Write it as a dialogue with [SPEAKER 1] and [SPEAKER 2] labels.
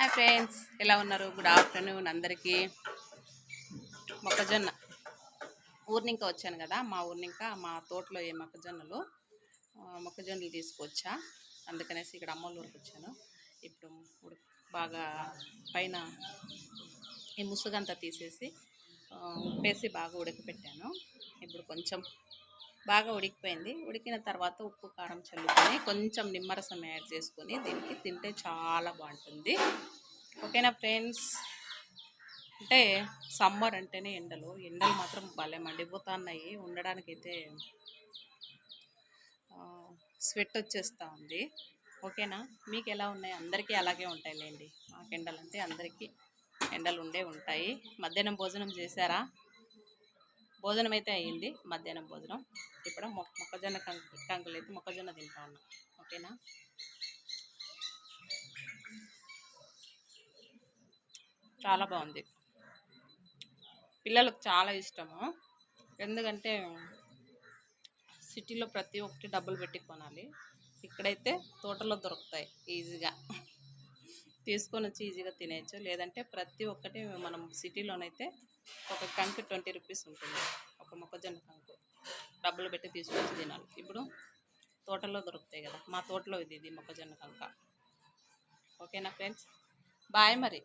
[SPEAKER 1] Hi friends, ఎలా ఉన్నారు? Good afternoon అందరికీ. మొక్కజొన్న ఊరినింకా వచ్చాను కదా, మా ఊరినింకా మా తోటలో ఏ మొక్కజొన్నలు తీసుకొచ్చా. అందుకనేసి ఇక్కడ అమ్మోళ్ళ ఊరికి వచ్చాను. ఇప్పుడు బాగా పైన ఈ ముసుగంతా తీసేసి ఉప్పేసి బాగా ఉడకపెట్టాను. ఇప్పుడు కొంచెం బాగా ఉడికిపోయింది. ఉడికిన తర్వాత ఉప్పు కారం చల్లుకొని కొంచెం నిమ్మరసం యాడ్ చేసుకొని దీనికి తింటే చాలా బాగుంటుంది. ఓకేనా ఫ్రెండ్స్? అంటే సమ్మర్ అంటేనే ఎండలు మాత్రం భలే మండిపోతున్నాయి. ఉండడానికైతే స్వెట్ వచ్చేస్తూ ఉంది. ఓకేనా? మీకు ఎలా ఉన్నాయి? అందరికీ అలాగే ఉంటాయిలేండి. మాకు ఎండలు అంటే అందరికీ ఎండలు ఉంటాయి. మధ్యాహ్నం భోజనం చేశారా? భోజనం అయితే అయ్యింది. మధ్యాహ్నం భోజనం ఇప్పుడు మొక్కజొన్న కంకులు అయితే మొక్కజొన్న తింటా ఉన్నాం. ఓకేనా? చాలా బాగుంది. పిల్లలకు చాలా ఇష్టము. ఎందుకంటే సిటీలో ప్రతి ఒక్కటి డబ్బులు పెట్టి కొనాలి. ఇక్కడైతే తోటలో దొరుకుతాయి ఈజీగా, తీసుకొని వచ్చి ఈజీగా తినేయచ్చు. లేదంటే ప్రతి ఒక్కటి మనం సిటీలోనైతే ఒక కంకి 20 రూపీస్ ఉంటుంది. ఒక మొక్కజొన్న కంకు డబ్బులు పెట్టి తీసుకొచ్చి తినాలి. ఇప్పుడు తోటలో దొరుకుతాయి కదా, మా తోటలో ఇది మొక్కజొన్న కంక. ఓకేనా ఫ్రెండ్స్? బాయ్ మరి.